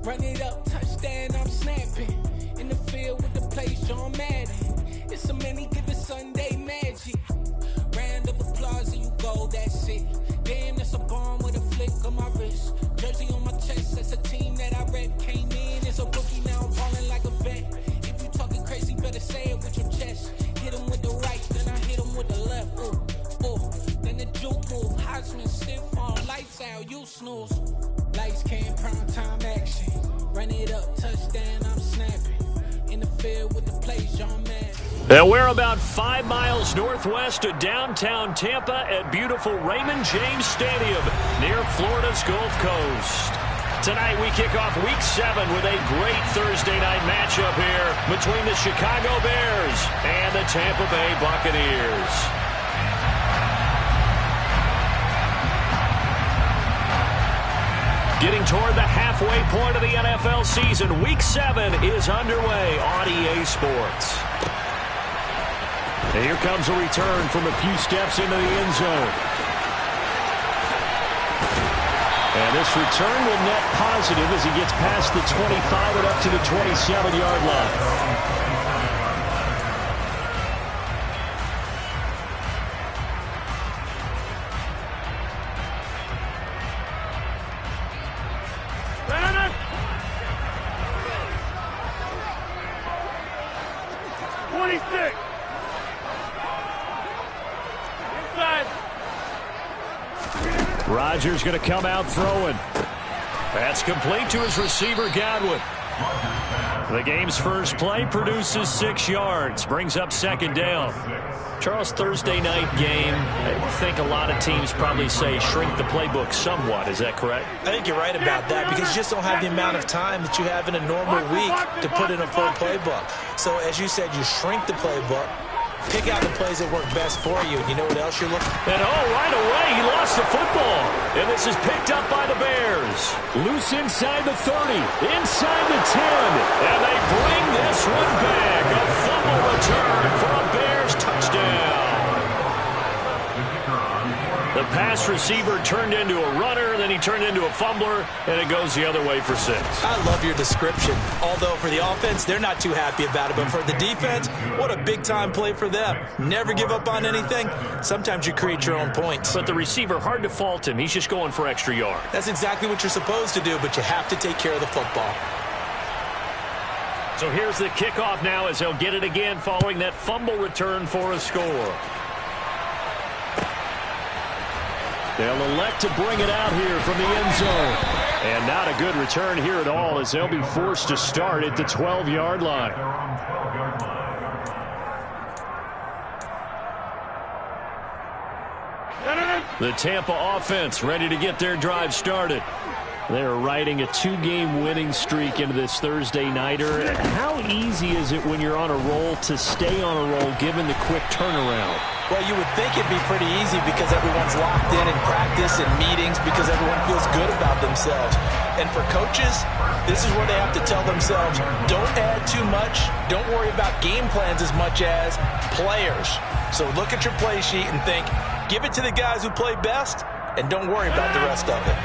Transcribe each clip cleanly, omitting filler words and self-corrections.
Run it up, touchdown, I'm snapping. In the field with the plays, John Madden. It's a many given Sunday magic. Round of applause and you go, that's it. Damn, that's a bomb with a flick on my wrist. Jersey on my chest, that's a team that I rep. Came in as a rookie, now I'm falling like a vet. If you talking crazy, better say it with your chest. Hit him with the right, then I hit him with the left. Ooh, ooh. Then the juke move, Heisman stiff on, lights out, you snooze. Lights came, prime time action. Run it up, touchdown, I'm snapping. In the field with the plays, John Madden. And we're about 5 miles northwest of downtown Tampa at beautiful Raymond James Stadium near Florida's Gulf Coast. Tonight we kick off Week 7 with a great Thursday night matchup here between the Chicago Bears and the Tampa Bay Buccaneers. Getting toward the halfway point of the NFL season, Week 7 is underway on EA Sports. And here comes a return from a few steps into the end zone. And this return will net positive as he gets past the 25 and up to the 27-yard line. Rodgers going to come out throwing. That's complete to his receiver, Godwin. The game's first play produces 6 yards, brings up second down. Charles, Thursday night game, I think a lot of teams probably say shrink the playbook somewhat. Is that correct? I think you're right about that because you just don't have the amount of time that you have in a normal week to put in a full playbook. So, as you said, you shrink the playbook. Pick out the plays that work best for you. You know what else you're looking for? And right away, he lost the football. And this is picked up by the Bears. Loose inside the 30, inside the 10. And they bring this one back. A fumble return for a Bears touchdown. The pass receiver turned into a runner, then he turned into a fumbler, and it goes the other way for 6. I love your description. Although for the offense, they're not too happy about it. But for the defense, what a big-time play for them. Never give up on anything. Sometimes you create your own points. But the receiver, hard to fault him. He's just going for extra yard. That's exactly what you're supposed to do, but you have to take care of the football. So here's the kickoff now as they'll get it again following that fumble return for a score. They'll elect to bring it out here from the end zone. And not a good return here at all as they'll be forced to start at the 12-yard line. The Tampa offense ready to get their drive started. They're riding a 2-game winning streak into this Thursday nighter. How easy is it when you're on a roll to stay on a roll given the quick turnaround? Well, you would think it'd be pretty easy because everyone's locked in practice and meetings because everyone feels good about themselves. And for coaches, this is where they have to tell themselves, don't add too much. Don't worry about game plans as much as players. So look at your play sheet and think, give it to the guys who play best and don't worry about the rest of it.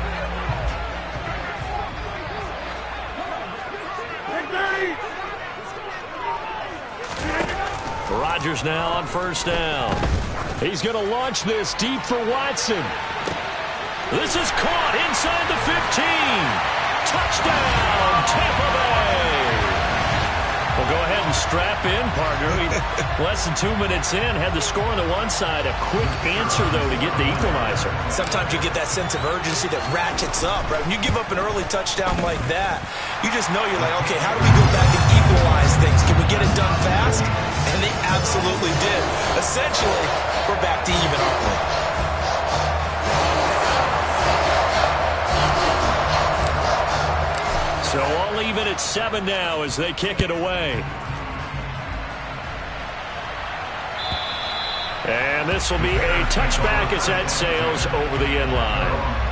Rodgers now on first down. He's going to launch this deep for Watson. This is caught inside the 15. Touchdown, Tampa Bay. Well, go ahead and strap in, partner. Less than 2 minutes in, had the score on the one side. A quick answer, though, to get the equalizer. Sometimes you get that sense of urgency that ratchets up, right? When you give up an early touchdown like that, you just know you're like, okay, how do we go back and equalize things? Can we get it done fast? And they absolutely did. Essentially, we're back to even, aren't we? So all even at 7 now as they kick it away. And this will be a touchback as that sails over the end line.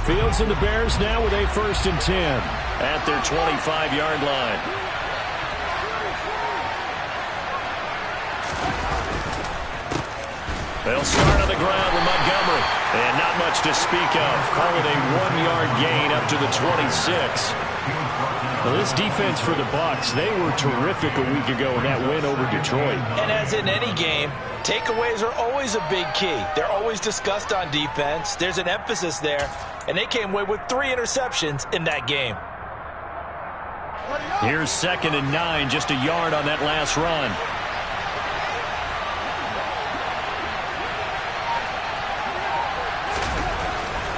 Fields and the Bears now with a 1st and 10 at their 25-yard line. They'll start on the ground with Montgomery. And not much to speak of. Call it a 1-yard gain up to the 26. Well, this defense for the Bucs, they were terrific a week ago in that win over Detroit. And as in any game, takeaways are always a big key. They're always discussed on defense. There's an emphasis there. And they came away with 3 interceptions in that game. Here's 2nd and 9, just a yard on that last run.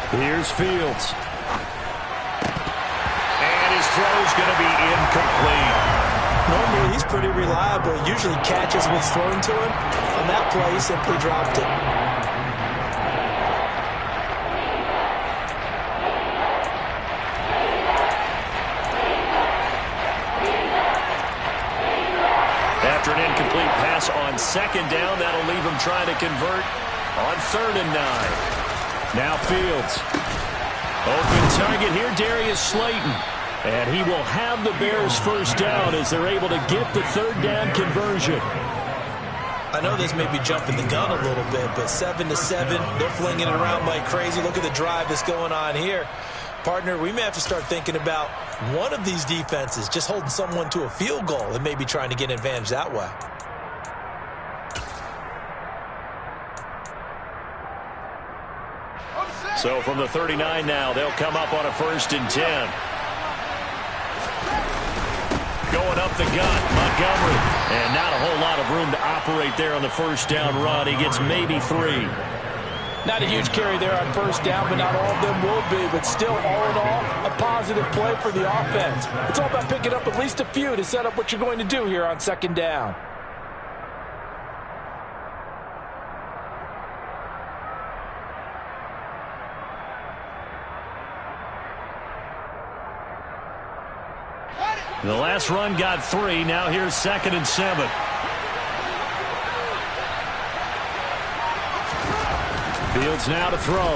Here's Fields. And his throw's going to be incomplete. Normally, he's pretty reliable. Usually catches what's thrown to him. On that play, he simply dropped it. After an incomplete pass on 2nd down, that'll leave him trying to convert on 3rd and 9. Now Fields. Open target here, Darius Slayton. And he will have the Bears 1st down as they're able to get the 3rd down conversion. I know this may be jumping the gun a little bit, but 7-7, they're flinging it around like crazy. Look at the drive that's going on here. Partner, we may have to start thinking about one of these defenses just holding someone to a field goal and maybe trying to get an advantage that way. So from the 39 now, they'll come up on a 1st and 10. Going up the gut, Montgomery. And not a whole lot of room to operate there on the 1st down run. He gets maybe 3. Not a huge carry there on 1st down, but not all of them will be. But still, all in all, a positive play for the offense. It's all about picking up at least a few to set up what you're going to do here on 2nd down. The last run got 3. Now here's 2nd and 7. Fields now to throw.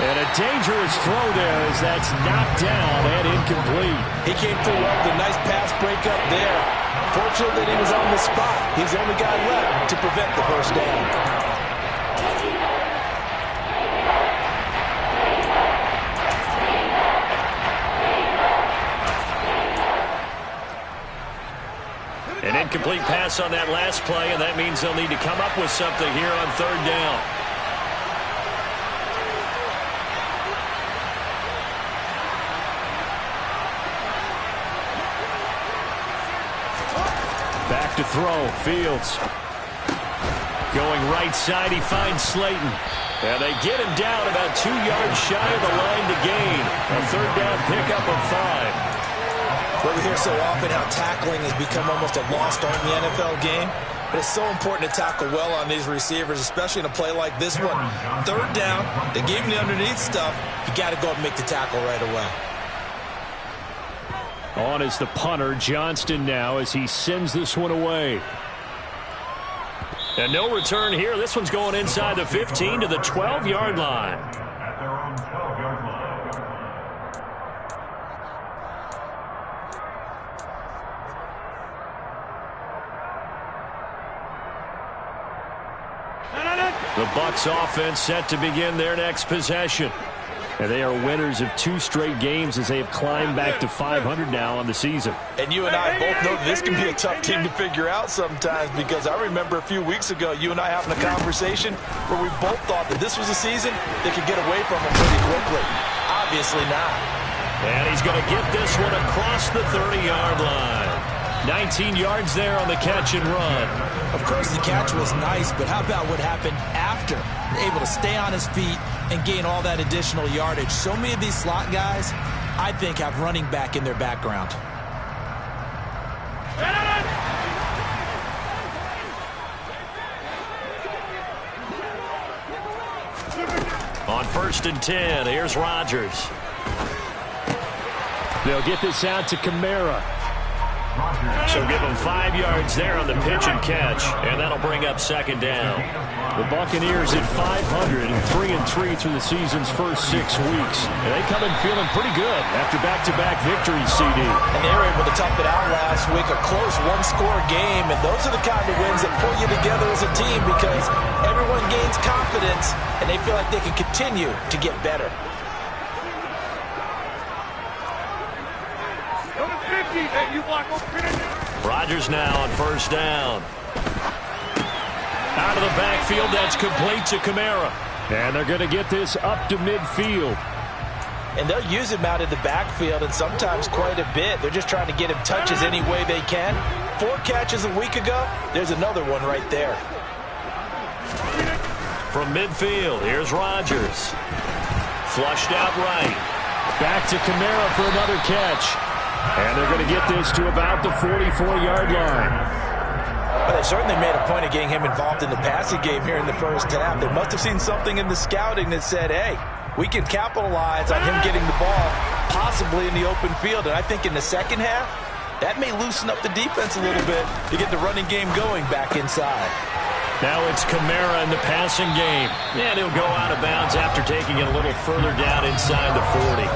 And a dangerous throw there as that's knocked down and incomplete. He came through well with a nice pass breakup there. Fortunate that he was on the spot. He's the only guy left to prevent the 1st down. An incomplete pass on that last play, and that means they'll need to come up with something here on 3rd down. Back to throw, Fields. Going right side, he finds Slayton. And they get him down about 2 yards shy of the line to gain. A 3rd down pickup of 5. Well, we hear so often how tackling has become almost a lost art in the NFL game. But it's so important to tackle well on these receivers, especially in a play like this one. 3rd down, they gave him the underneath stuff. You got to go up and make the tackle right away. On is the punter, Johnston now, as he sends this one away. And no return here. This one's going inside the 15 to the 12-yard line. The Bucs offense set to begin their next possession. And they are winners of 2 straight games as they have climbed back to 500 now on the season. And you and I both know this can be a tough team to figure out sometimes, because I remember a few weeks ago you and I having a conversation where we both thought that this was a season they could get away from them pretty quickly. Obviously not. And he's going to get this one across the 30-yard line. 19 yards there on the catch and run. Of course, the catch was nice, but how about what happened after? Able to stay on his feet and gain all that additional yardage. So many of these slot guys, I think, have running back in their background. On 1st and 10, here's Rodgers. They'll get this out to Kamara. So give them 5 yards there on the pitch and catch, and that'll bring up second down. The Buccaneers at 500 and 3-3 through the season's first 6 weeks. And they come in feeling pretty good after back-to-back victories, CD. And they were able to tough it out last week, a close one-score game. And those are the kind of wins that pull you together as a team because everyone gains confidence and they feel like they can continue to get better. Rodgers now on first down. Out of the backfield, that's complete to Kamara. And they're going to get this up to midfield. And they'll use him out in the backfield, and sometimes quite a bit. They're just trying to get him touches any way they can. 4 catches a week ago. There's another one right there. From midfield, here's Rodgers. Flushed out right. Back to Kamara for another catch. And they're going to get this to about the 44-yard line. Well, they certainly made a point of getting him involved in the passing game here in the first half. They must have seen something in the scouting that said, hey, we can capitalize on him getting the ball, possibly in the open field. And I think in the second half, that may loosen up the defense a little bit to get the running game going back inside. Now it's Kamara in the passing game. And he'll go out of bounds after taking it a little further down inside the 40.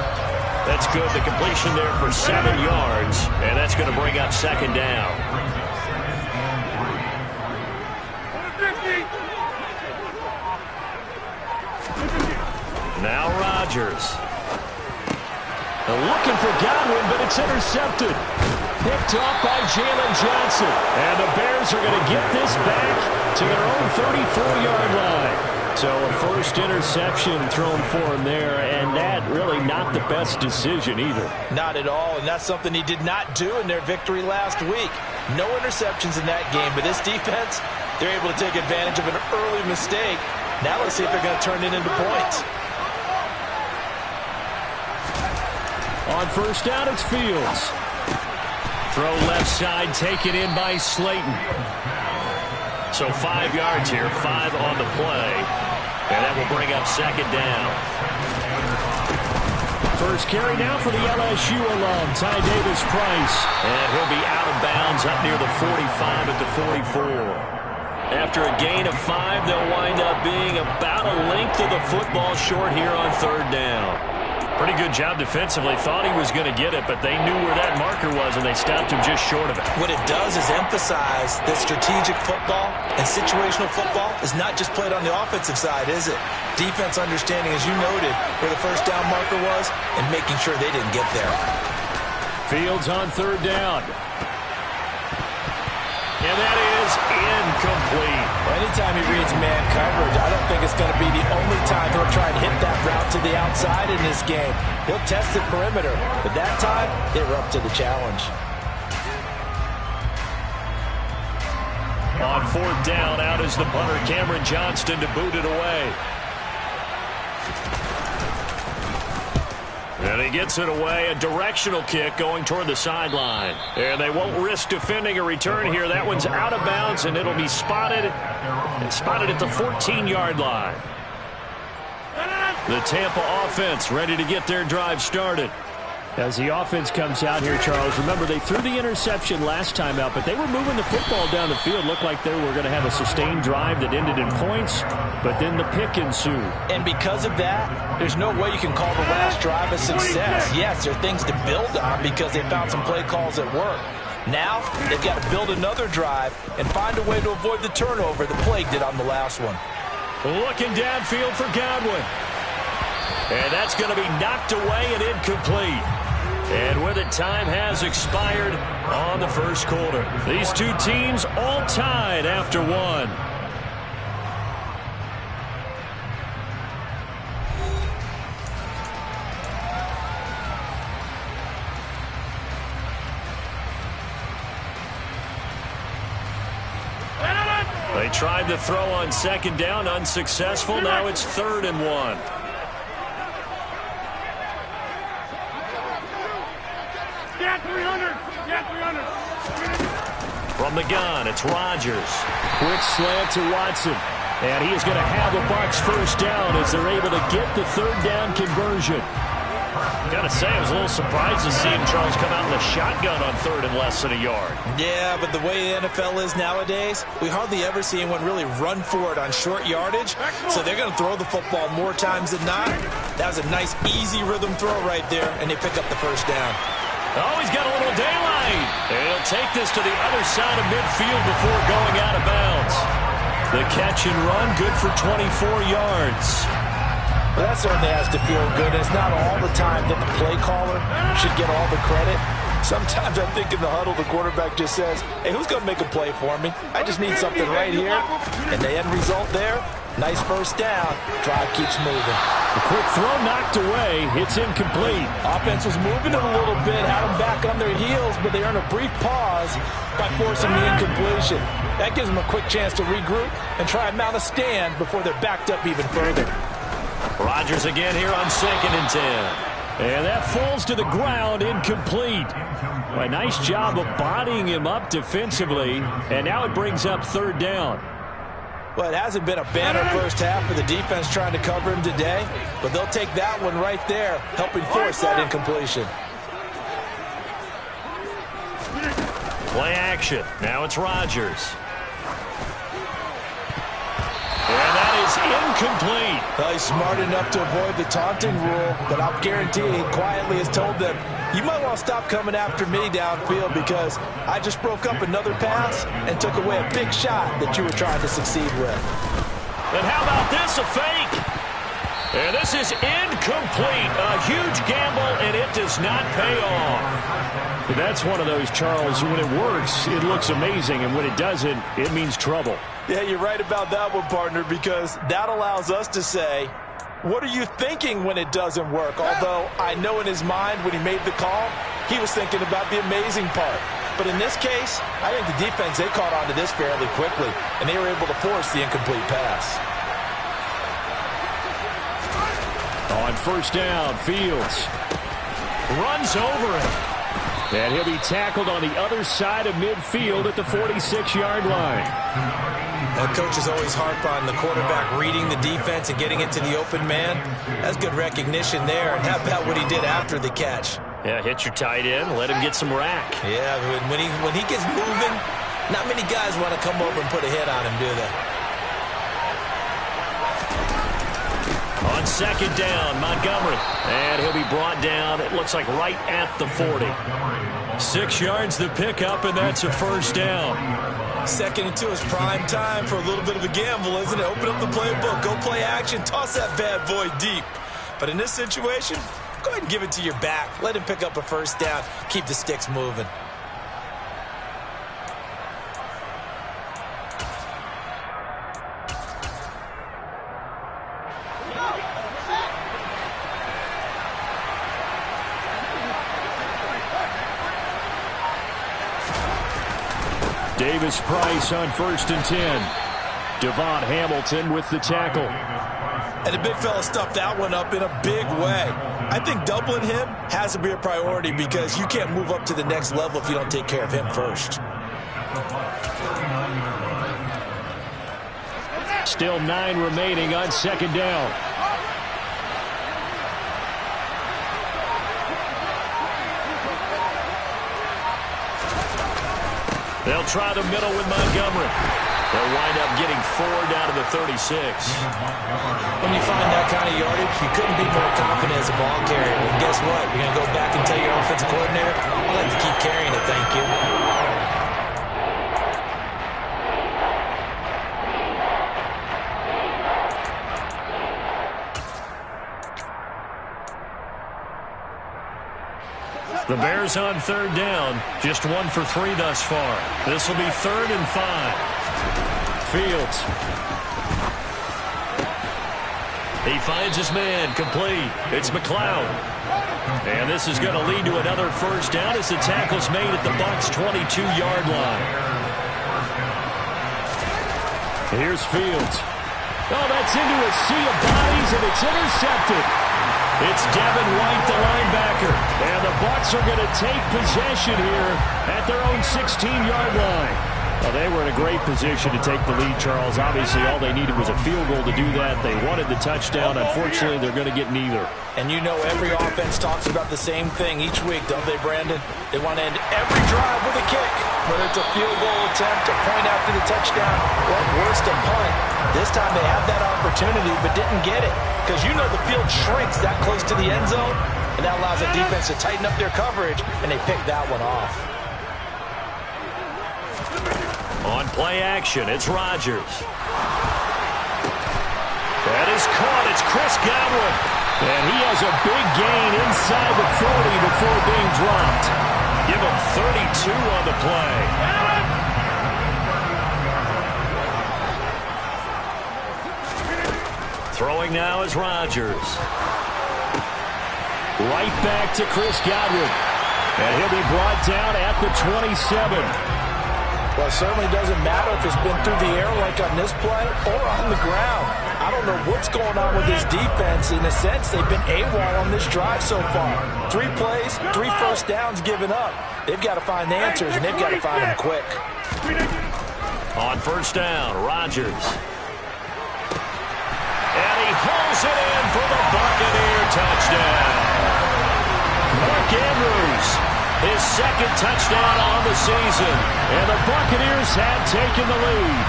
That's good. The completion there for 7 yards. And that's going to bring up second down. Now Rodgers. They're looking for Godwin, but it's intercepted. Picked off by Jalen Johnson. And the Bears are going to get this back to their own 34-yard line. So a first interception thrown for him there, and that really not the best decision either. Not at all, and that's something he did not do in their victory last week. No interceptions in that game, but this defense, they're able to take advantage of an early mistake. Now let's see if they're going to turn it into points. On first down, it's Fields. Throw left side, taken in by Slayton. So 5 yards here, 5 on the play. And that will bring up second down. First carry now for the LSU alum, Ty Davis-Price. And he'll be out of bounds up near the 45 at the 44. After a gain of 5, they'll wind up being about a length of the football short here on third down. Pretty good job defensively. Thought he was going to get it, but they knew where that marker was, and they stopped him just short of it. What it does is emphasize that strategic football and situational football is not just played on the offensive side, is it? Defense understanding, as you noted, where the first down marker was and making sure they didn't get there. Fields on third down. And that is incomplete. Well, anytime he reads man coverage, I don't think it's going to be the only time he'll try and hit that route to the outside in this game. He'll test the perimeter, but that time, they were up to the challenge. On fourth down, out is the punter, Cameron Johnston, to boot it away. And he gets it away, a directional kick going toward the sideline. And they won't risk defending a return here. That one's out of bounds, and it'll be spotted at the 14-yard line. The Tampa offense ready to get their drive started. As the offense comes out here, Charles, remember they threw the interception last time out, but they were moving the football down the field. Looked like they were going to have a sustained drive that ended in points, but then the pick ensued. And because of that, there's no way you can call the last drive a success. Yes, there are things to build on because they found some play calls that work. Now, they've got to build another drive and find a way to avoid the turnover that plagued it on the last one. Looking downfield for Godwin. And that's going to be knocked away and incomplete. And with it, time has expired on the first quarter. These two teams all tied after one. They tried to throw on second down, unsuccessful. Now it's 3rd and 1. From the gun, it's Rodgers. Quick slant to Watson. And he is going to have a Bucs first down as they're able to get the 3rd down conversion. Gotta say, I was a little surprised to see Charles come out in the shotgun on third and less than a yard. Yeah, but the way the NFL is nowadays, we hardly ever see anyone really run for it on short yardage. So they're going to throw the football more times than not. That was a nice, easy rhythm throw right there, and they pick up the first down. Oh, he's got a little daylight. And he'll take this to the other side of midfield before going out of bounds. The catch and run, good for 24 yards. Well, that certainly has to feel good. It's not all the time that the play caller should get all the credit. Sometimes I think in the huddle, the quarterback just says, hey, who's going to make a play for me? I just need something right here. And the end result there, nice first down. Drive keeps moving. A quick throw knocked away. It's incomplete. Offense was moving it a little bit, had them back on their heels, but they earned a brief pause by forcing the incompletion. That gives them a quick chance to regroup and try and mount a stand before they're backed up even further. Rodgers again here on 2nd and 10. And that falls to the ground, incomplete. A nice job of bodying him up defensively, and now it brings up third down. Well, it hasn't been a banner first half for the defense trying to cover him today, but they'll take that one right there, helping force that incompletion. Play action. Now it's Rodgers. And that is incomplete. Well, he's smart enough to avoid the taunting rule, but I'll guarantee he quietly has told them, you might want to stop coming after me downfield because I just broke up another pass and took away a big shot that you were trying to succeed with. And how about this, a fake? And this is incomplete. A huge gamble, and it does not pay off. That's one of those, Charles, when it works, it looks amazing, and when it doesn't, it means trouble. Yeah, you're right about that one, partner, because that allows us to say, what are you thinking when it doesn't work? Although I know in his mind when he made the call, he was thinking about the amazing part. But in this case, I think the defense, they caught on to this fairly quickly, and they were able to force the incomplete pass. On first down, Fields Runs over it. and he'll be tackled on the other side of midfield at the 46-yard line. Coaches always harp on the quarterback reading the defense and getting it to the open man. That's good recognition there. And how about what he did after the catch? Yeah, hit your tight end, let him get some rack. Yeah, when he gets moving, not many guys want to come over and put a hit on him, do they? On second down, Montgomery. And he'll be brought down, it looks like right at the 40. 6 yards the pickup, and that's a first down. 2nd and 2 is prime time for a little bit of a gamble, isn't it? Open up the playbook, go play action, toss that bad boy deep. But in this situation, go ahead and give it to your back. Let him pick up a first down. Keep the sticks moving. Davis-Price on 1st and 10. Devon Hamilton with the tackle. And the big fella stuffed that one up in a big way. I think doubling him has to be a priority because you can't move up to the next level if you don't take care of him first. Still 9 remaining on second down. They'll try the middle with Montgomery. They'll wind up getting 4 down to the 36. When you find that kind of yardage, you couldn't be more confident as a ball carrier. And guess what? You're going to go back and tell your offensive coordinator, I'd like to keep carrying it, thank you. The Bears on third down, just 1 for 3 thus far. This will be 3rd and 5. Fields. He finds his man, complete. It's McLeod. And this is going to lead to another first down as the tackle's made at the Bucs' 22-yard line. Here's Fields. Oh, that's into a sea of bodies, and it's intercepted. It's Devin White, the linebacker. And the Bucs are going to take possession here at their own 16-yard line. Well, they were in a great position to take the lead, Charles. Obviously, all they needed was a field goal to do that. They wanted the touchdown. Unfortunately, they're going to get neither. And you know every offense talks about the same thing each week, don't they, Brandon? They want to end every drive with a kick, whether it's a field goal attempt, a point after the touchdown, or worse, a punt. This time they had that opportunity but didn't get it because you know the field shrinks that close to the end zone, and that allows the defense to tighten up their coverage, and they picked that one off. On play action, it's Rodgers. That is caught. It's Chris Godwin. And he has a big gain inside the 40 before being dropped. Give him 32 on the play. Throwing now is Rodgers. Right back to Chris Godwin. And he'll be brought down at the 27. Well, it certainly doesn't matter if it's been through the air like on this play or on the ground. I don't know what's going on with this defense. In a sense, they've been AWOL on this drive so far. 3 plays, 3 first downs given up. They've got to find the answers, and they've got to find them quick. On first down, Rodgers. And he hauls it in for the Buccaneer touchdown. Mark Andrews, his second touchdown on the season. And the Buccaneers have taken the lead.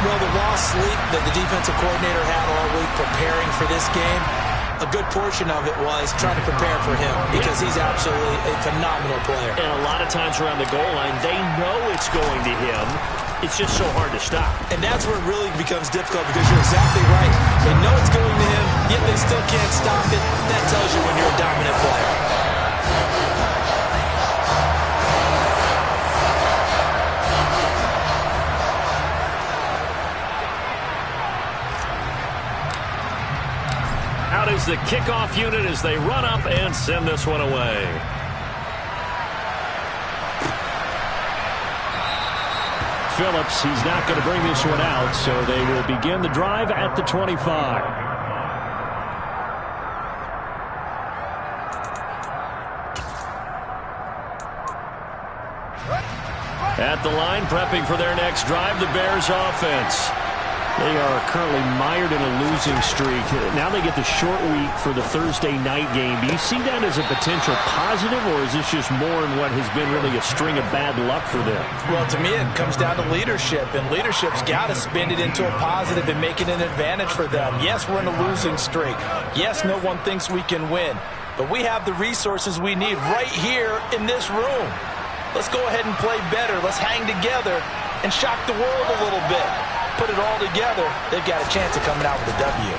Well, the lost sleep that the defensive coordinator had all week preparing for this game, a good portion of it was trying to prepare for him because he's absolutely a phenomenal player. And a lot of times around the goal line, they know it's going to him. It's just so hard to stop. And that's where it really becomes difficult because you're exactly right. They know it's going to him, yet they still can't stop it. That tells you when you're a dominant player. Out is the kickoff unit as they run up and send this one away. Phillips, he's not going to bring this one out, so they will begin the drive at the 25. At the line, prepping for their next drive, the Bears offense. They are currently mired in a losing streak. Now they get the short week for the Thursday night game. Do you see that as a potential positive, or is this just more in what has been really a string of bad luck for them? Well, to me, it comes down to leadership, and leadership's got to spin it into a positive and make it an advantage for them. Yes, we're in a losing streak. Yes, no one thinks we can win, but we have the resources we need right here in this room. Let's go ahead and play better. Let's hang together and shock the world a little bit. Put it all together, they've got a chance of coming out with a W.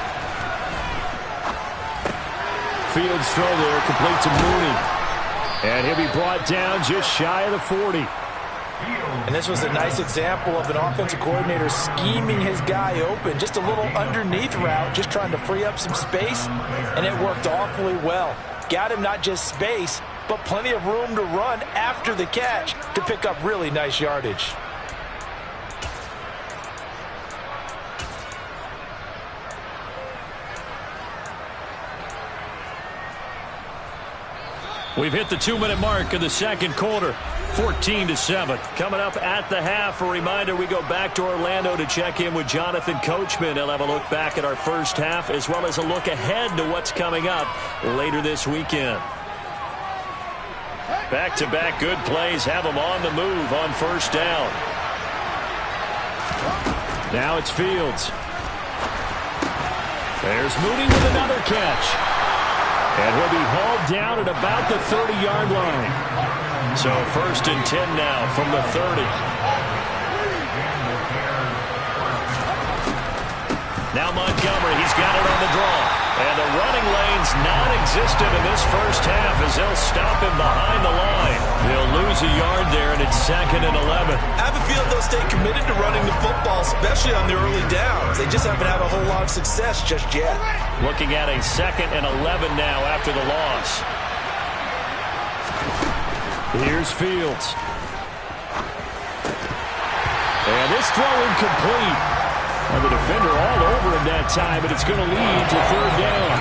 Fields throw there, complete to Mooney. And he'll be brought down just shy of the 40. And this was a nice example of an offensive coordinator scheming his guy open. Just a little underneath route, just trying to free up some space, and it worked awfully well. Got him not just space, but plenty of room to run after the catch to pick up really nice yardage. We've hit the 2-minute mark of the second quarter. 14-7. Coming up at the half, a reminder we go back to Orlando to check in with Jonathan Coachman. He'll have a look back at our first half as well as a look ahead to what's coming up later this weekend. Back-to-back good plays have them on the move on first down. Now it's Fields. There's Mooney with another catch. And he'll be hauled down at about the 30-yard line. So 1st and 10 now from the 30. Now Montgomery, he's got it on the draw. And the running lane's non-existent in this first half as they'll stop him behind the line. They'll lose a yard there, and it's 2nd and 11. I have a feeling they'll stay committed to running the football, especially on the early downs. They just haven't had a whole lot of success just yet. Looking at a 2nd and 11 now after the loss. Here's Fields. And this throw incomplete. And the defender all over him that time, but it's going to lead to 3rd down.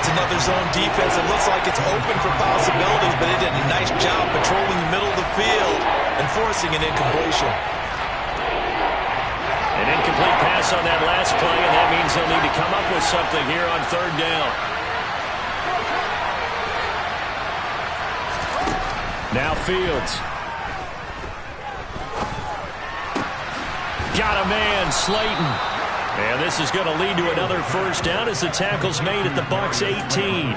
It's another zone defense. It looks like it's open for possibilities, but they did a nice job patrolling the middle of the field and forcing an incompletion. An incomplete pass on that last play, and that means they'll need to come up with something here on third down. Now Fields. Got a man, Slayton. And this is going to lead to another first down as the tackle's made at the Bucs 18.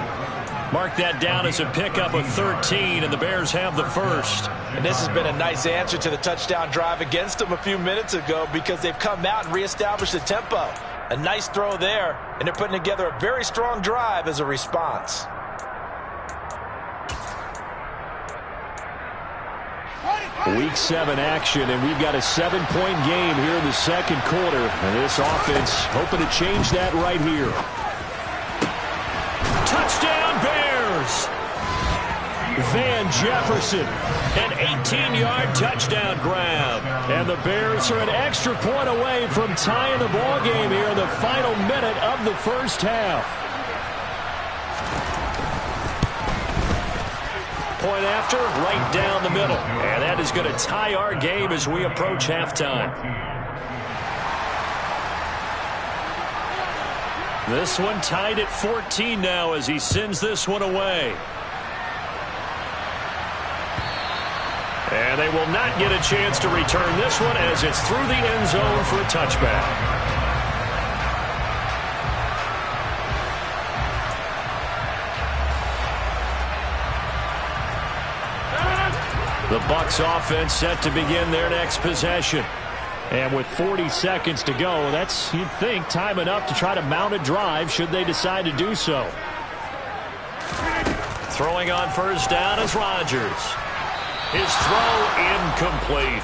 Mark that down as a pickup of 13, and the Bears have the first. And this has been a nice answer to the touchdown drive against them a few minutes ago because they've come out and reestablished the tempo. A nice throw there, and they're putting together a very strong drive as a response. Week 7 action, and we've got a 7-point game here in the second quarter. And this offense hoping to change that right here. Touchdown, Bears! Van Jefferson, an 18-yard touchdown grab. And the Bears are an extra point away from tying the ball game here in the final minute of the first half. Point after, right down the middle. And that is going to tie our game as we approach halftime. This one tied at 14 now as he sends this one away. And they will not get a chance to return this one as it's through the end zone for a touchback. The Bucs offense set to begin their next possession. And with 40 seconds to go, that's, you'd think, time enough to try to mount a drive should they decide to do so. Throwing on first down is Rodgers. His throw incomplete.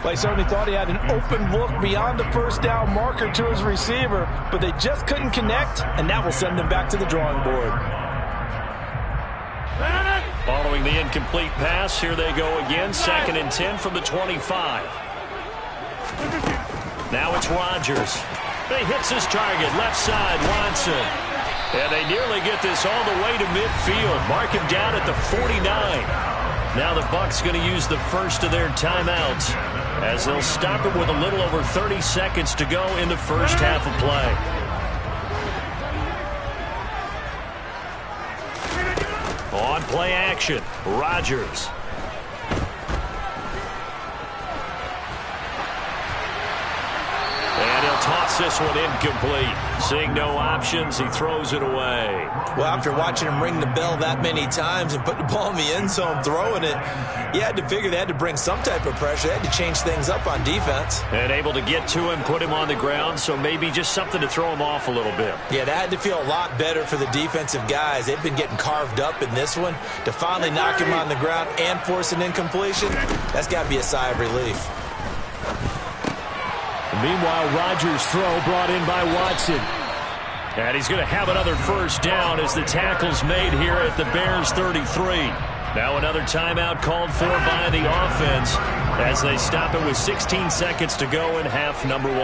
They certainly thought he had an open look beyond the first down marker to his receiver, but they just couldn't connect, and that will send them back to the drawing board. Following the incomplete pass, here they go again, 2nd and 10 from the 25. Now it's Rodgers. He hits his target, left side, Watson. And they nearly get this all the way to midfield. Mark him down at the 49. Now the Bucs going to use the first of their timeouts as they'll stop it with a little over 30 seconds to go in the first half of play. On play action, Rodgers. And he'll toss this one incomplete. Seeing no options, he throws it away. Well, after watching him ring the bell that many times and put the ball in the end zone throwing it, you had to figure they had to bring some type of pressure. They had to change things up on defense. And able to get to him, put him on the ground, so maybe just something to throw him off a little bit. Yeah, that had to feel a lot better for the defensive guys. They've been getting carved up in this one. To finally knock him on the ground and force an incompletion, that's got to be a sigh of relief. Meanwhile, Rodgers' throw brought in by Watson. And he's going to have another first down as the tackle's made here at the Bears 33. Now another timeout called for by the offense as they stop it with 16 seconds to go in half number 1.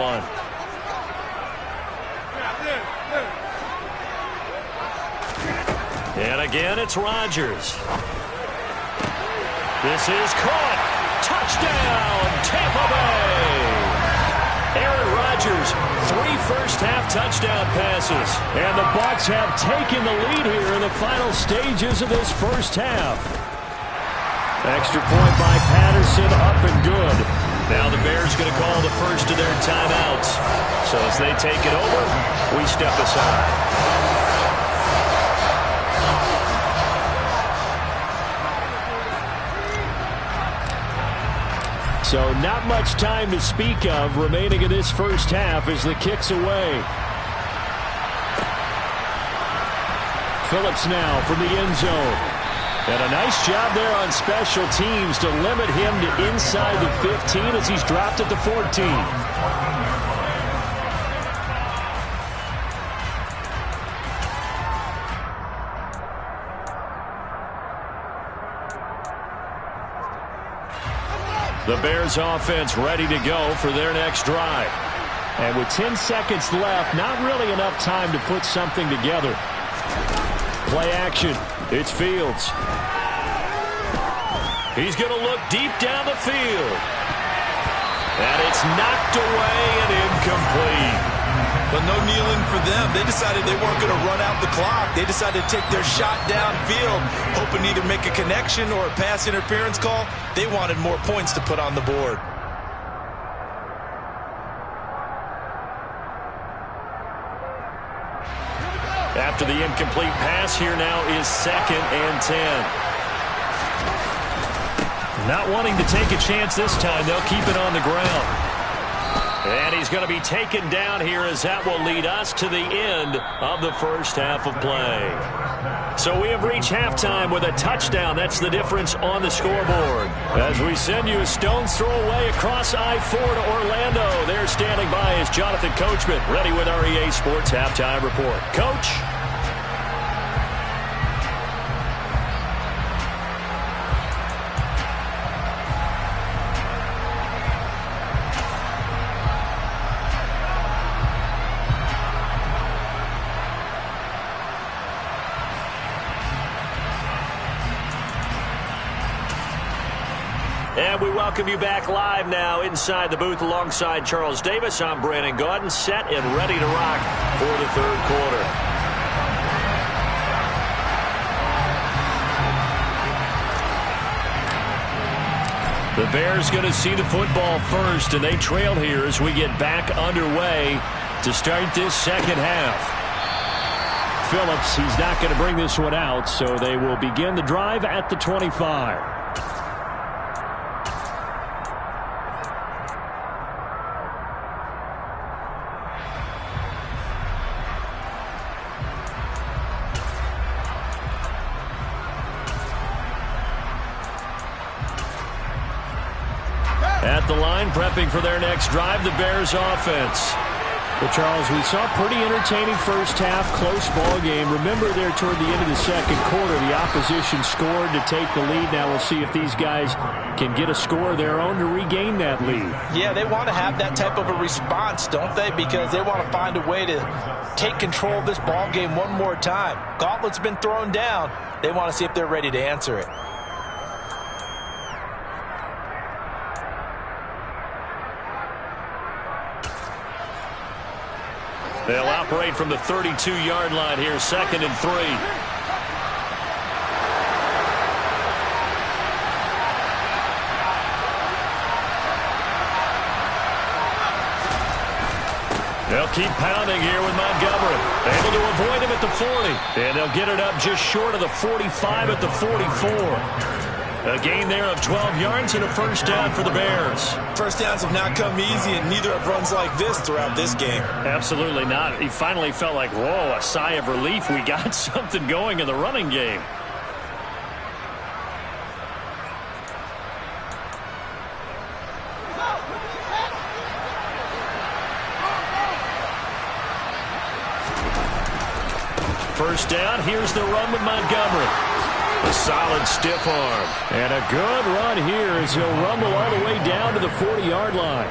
And again, it's Rodgers. This is caught. Touchdown, Tampa Bay. Aaron Rodgers, 3 first-half touchdown passes. And the Bucs have taken the lead here in the final stages of this first half. Extra point by Patterson, up and good. Now the Bears going to call the first of their timeouts. So as they take it over, we step aside. So not much time to speak of remaining in this first half as the kick's away. Phillips now from the end zone. And a nice job there on special teams to limit him to inside the 15 as he's dropped at the 14. The Bears offense ready to go for their next drive. And with 10 seconds left, not really enough time to put something together. Play action. It's Fields. He's going to look deep down the field. And it's knocked away and incomplete. But no kneeling for them. They decided they weren't going to run out the clock. They decided to take their shot downfield, hoping to either make a connection or a pass interference call. They wanted more points to put on the board. After the incomplete pass, here now is 2nd and 10. Not wanting to take a chance this time, they'll keep it on the ground. And he's going to be taken down here as that will lead us to the end of the first half of play. So we have reached halftime with a touchdown. That's the difference on the scoreboard. As we send you a stone's throw away across I-4 to Orlando. There standing by is Jonathan Coachman, ready with our EA Sports Halftime Report. Coach. And we welcome you back live now inside the booth alongside Charles Davis. I'm Brandon Gaudin, set and ready to rock for the third quarter. The Bears going to see the football first, and they trail here as we get back underway to start this second half. Phillips, he's not going to bring this one out, so they will begin the drive at the 25. At the line, prepping for their next drive, the Bears offense. Well, Charles, we saw a pretty entertaining first half, close ball game. Remember there toward the end of the second quarter, the opposition scored to take the lead. Now we'll see if these guys can get a score of their own to regain that lead. Yeah, they want to have that type of a response, don't they? Because they want to find a way to take control of this ball game one more time. Gauntlet's been thrown down. They want to see if they're ready to answer it. They'll operate from the 32-yard line here, 2nd and 3. They'll keep pounding here with Montgomery. Able to avoid him at the 40. And they'll get it up just short of the 45 at the 44. A gain there of 12 yards and a first down for the Bears. First downs have not come easy, and neither have runs like this throughout this game. Absolutely not. He finally felt like, whoa, a sigh of relief. We got something going in the running game. First down, here's the run with Montgomery. A solid stiff arm. And a good run here as he'll rumble all the way down to the 40-yard line.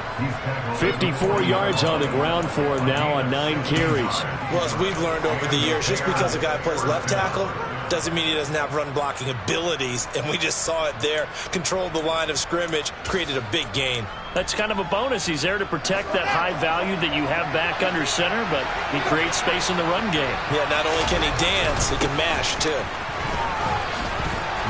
54 yards on the ground for him now on 9 carries. Well, as we've learned over the years, just because a guy plays left tackle doesn't mean he doesn't have run blocking abilities. And we just saw it there. Controlled the line of scrimmage, created a big gain. That's kind of a bonus. He's there to protect that high value that you have back under center, but he creates space in the run game. Yeah, not only can he dance, he can mash, too.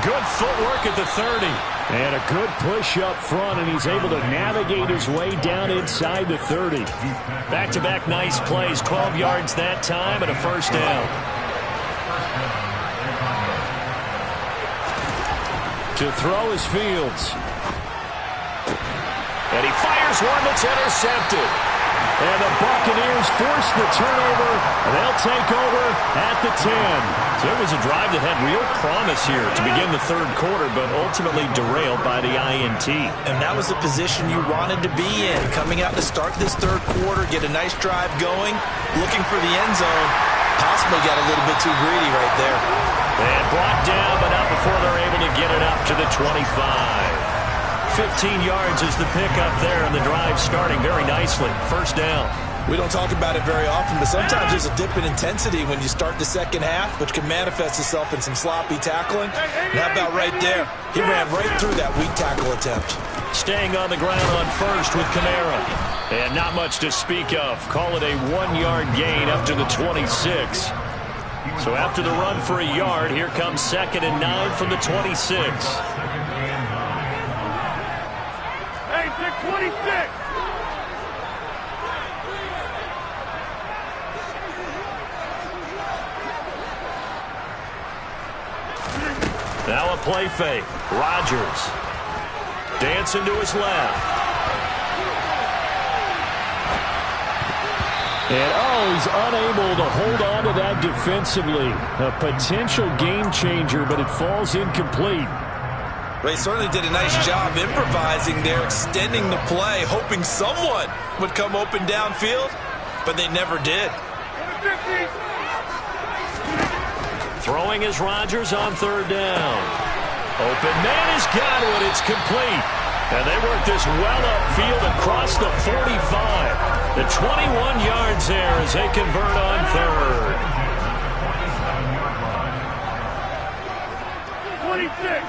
Good footwork at the 30. And a good push up front, and he's able to navigate his way down inside the 30. Back-to-back nice plays, 12 yards that time, and a first down. To throw is Fields. And he fires one that's intercepted. And the Buccaneers force the turnover, and they'll take over at the 10. So it was a drive that had real promise here to begin the third quarter, but ultimately derailed by the INT. And that was the position you wanted to be in. Coming out to start this third quarter, get a nice drive going, looking for the end zone. Possibly got a little bit too greedy right there. And brought down, but not before they're able to get it up to the 25. 15 yards is the pickup there, and the drive starting very nicely. First down. We don't talk about it very often, but sometimes there's a dip in intensity when you start the second half, which can manifest itself in some sloppy tackling. And how about right there? He ran right through that weak tackle attempt. Staying on the ground on first with Kamara. And not much to speak of. Call it a 1-yard gain up to the 26. So after the run for a yard, here comes 2nd and 9 from the 26. Hey, 626! Now a play fake. Rodgers dancing to his left. And, he's unable to hold on to that defensively. A potential game changer, but it falls incomplete. They certainly did a nice job improvising there, extending the play, hoping someone would come open downfield, but they never did. Throwing is Rodgers on 3rd down. Open man has got it. It's complete. And they work this well upfield across the 45. The 21 yards there as they convert on 3rd. 26.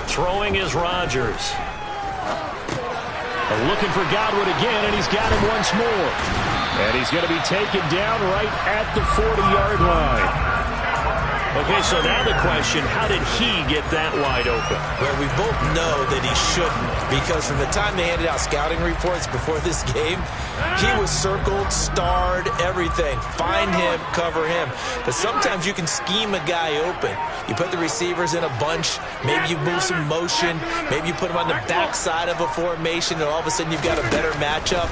Throwing is Rodgers. Looking for Godwin again, and he's got him once more. And he's going to be taken down right at the 40-yard line. Okay, so now the question, how did he get that wide open? Well, we both know that he shouldn't, because from the time they handed out scouting reports before this game, he was circled, starred, everything. Find him, cover him. But sometimes you can scheme a guy open. You put the receivers in a bunch, maybe you move some motion, maybe you put them on the backside of a formation, and all of a sudden you've got a better matchup.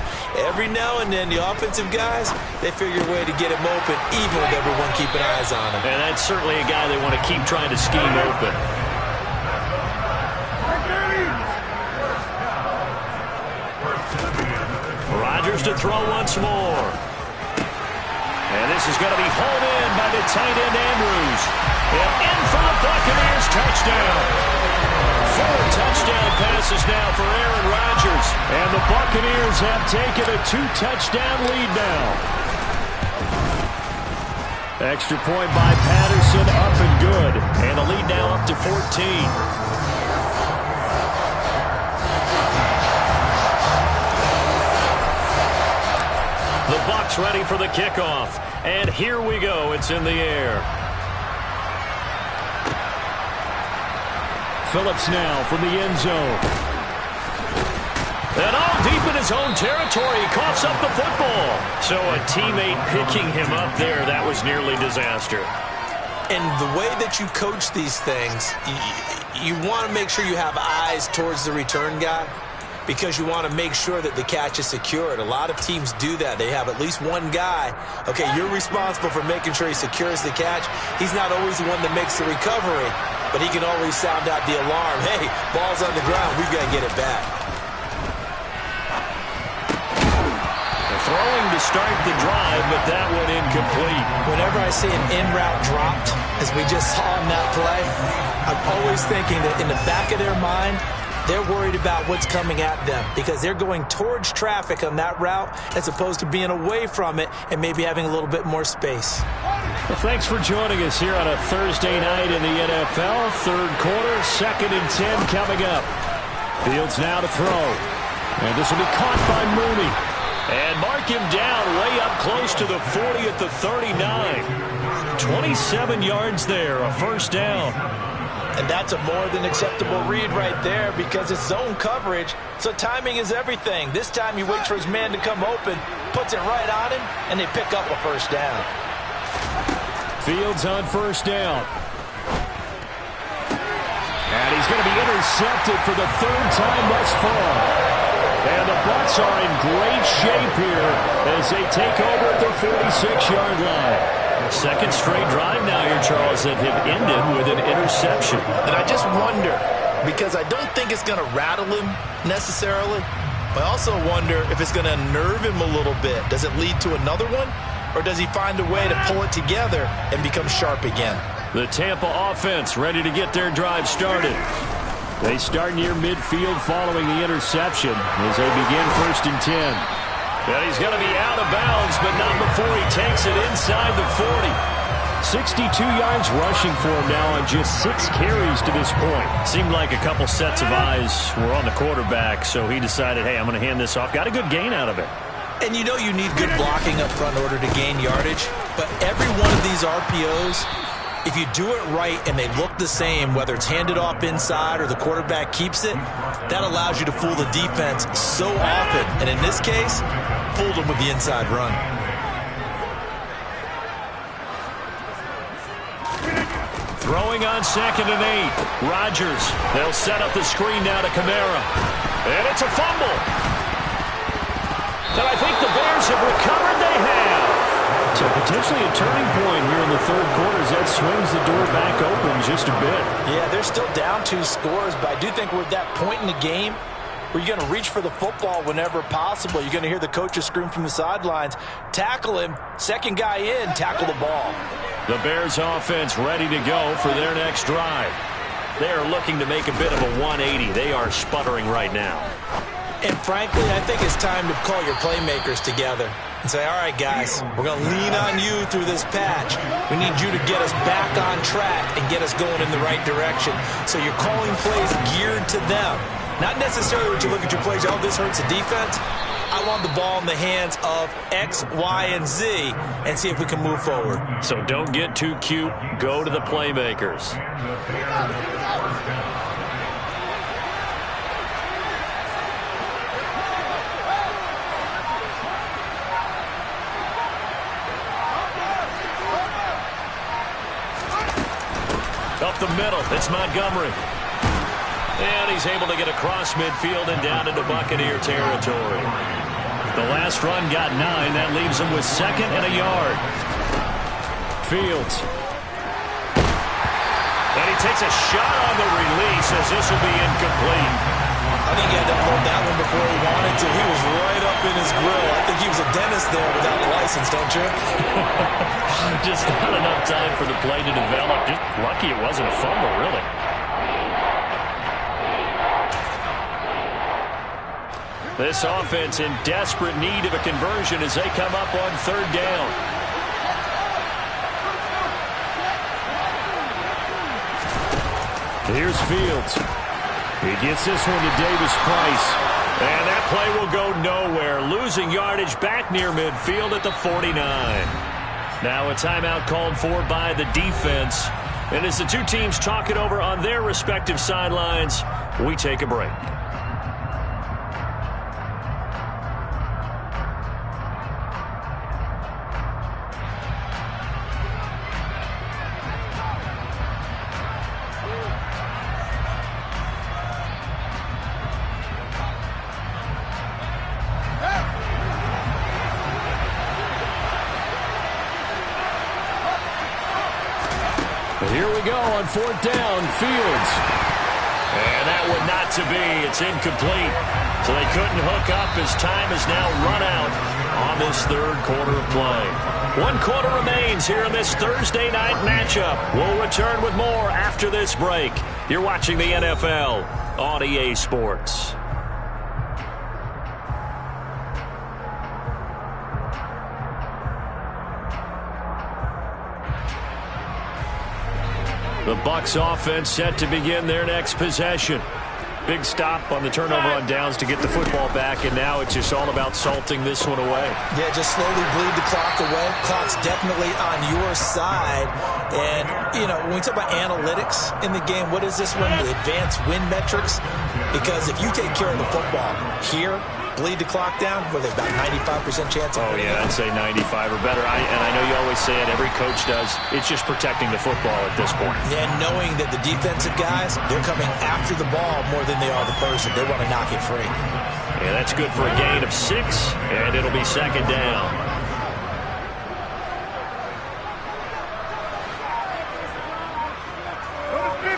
Every now and then, the offensive guys, they figure a way to get him open, even with everyone keeping eyes on him. And that's certainly a guy they want to keep trying to scheme open. Rodgers to throw once more. And this is going to be hauled in by the tight end Andrews. And in for the Buccaneers, touchdown. 4 touchdown passes now for Aaron Rodgers. And the Buccaneers have taken a 2-touchdown lead now. Extra point by Patterson, up and good. And the lead now up to 14. The Bucs ready for the kickoff. And here we go. It's in the air. Phillips now from the end zone. And all deep in his own territory, he coughs up the football. So a teammate picking him up there, that was nearly disaster. And the way that you coach these things, you want to make sure you have eyes towards the return guy, because you want to make sure that the catch is secured. A lot of teams do that. They have at least one guy. Okay, you're responsible for making sure he secures the catch. He's not always the one that makes the recovery, but he can always sound out the alarm. Hey, ball's on the ground. We've got to get it back. Throwing to start the drive, but that one incomplete. Whenever I see an in-route dropped, as we just saw in that play, I'm always thinking that in the back of their mind, they're worried about what's coming at them, because they're going towards traffic on that route as opposed to being away from it and maybe having a little bit more space. Well, thanks for joining us here on a Thursday night in the NFL. Third quarter, 2nd and 10 coming up. Fields now to throw. And this will be caught by Mooney. And mark him down way up close to the 40 at the 39. 27 yards there, a first down. And that's a more than acceptable read right there, because it's zone coverage, so timing is everything. This time he waits for his man to come open, puts it right on him, and they pick up a first down. Fields on first down. And he's going to be intercepted for the 3rd time thus far. And the Bucs are in great shape here as they take over at the 46-yard line. Second straight drive now here, Charles, that have ended with an interception. And I just wonder, because I don't think it's going to rattle him necessarily, but I also wonder if it's going to unnerve him a little bit. Does it lead to another one, or does he find a way to pull it together and become sharp again? The Tampa offense ready to get their drive started. They start near midfield following the interception as they begin 1st and 10. And he's going to be out of bounds, but not before he takes it inside the 40. 62 yards rushing for him now on just 6 carries to this point. Seemed like a couple sets of eyes were on the quarterback, so he decided, hey, I'm going to hand this off. Got a good gain out of it. And you know you need good blocking up front in order to gain yardage, but every one of these RPOs, if you do it right and they look the same, whether it's handed off inside or the quarterback keeps it, that allows you to fool the defense so often. And in this case, fooled them with the inside run. Throwing on 2nd and 8. Rodgers. They'll set up the screen now to Kamara. And it's a fumble. And I think the Bears have recovered. They have. So potentially a turning point here in the 3rd quarter as that swings the door back open just a bit. Yeah, they're still down 2 scores, but I do think we're at that point in the game where you're going to reach for the football whenever possible. You're going to hear the coaches scream from the sidelines. Tackle him. 2nd guy in. Tackle the ball. The Bears offense ready to go for their next drive. They are looking to make a bit of a 180. They are sputtering right now. And frankly, I think it's time to call your playmakers together and say, all right, guys, we're going to lean on you through this patch. We need you to get us back on track and get us going in the right direction. So you're calling plays geared to them. Not necessarily what you look at your plays, oh, this hurts the defense. I want the ball in the hands of X, Y, and Z and see if we can move forward. So don't get too cute. Go to the playmakers. Up the middle, it's Montgomery. And he's able to get across midfield and down into Buccaneer territory. The last run got 9. That leaves him with 2nd and a yard. Fields. And he takes a shot on the release as this will be incomplete. I think he had to hold that one before he wanted to. He was right up in his grill. I think he was a dentist there without a license, don't you? Just not enough time for the play to develop. Just lucky it wasn't a fumble, really. This offense in desperate need of a conversion as they come up on 3rd down. Here's Fields. He gets this one to Davis Price. And that play will go nowhere. Losing yardage back near midfield at the 49. Now a timeout called for by the defense. And as the two teams talk it over on their respective sidelines, we take a break. Here we go on 4th down, Fields. And that one not to be. It's incomplete. So they couldn't hook up as time has now run out on this 3rd quarter of play. 1 quarter remains here in this Thursday night matchup. We'll return with more after this break. You're watching the NFL on EA Sports. The Bucs offense set to begin their next possession. Big stop on the turnover on downs to get the football back, and now it's just all about salting this one away. Yeah, just slowly bleed the clock away. Clock's definitely on your side. And, you know, when we talk about analytics in the game, what is this one? The advanced win metrics? Because if you take care of the football here, bleed the clock down, with about 95% chance of winning. I'd say 95 or better. And I know you always say it, every coach does. It's just protecting the football at this point. Yeah, knowing that the defensive guys, they're coming after the ball more than they are the person. They want to knock it free. Yeah, that's good for a gain of 6, and it'll be 2nd down.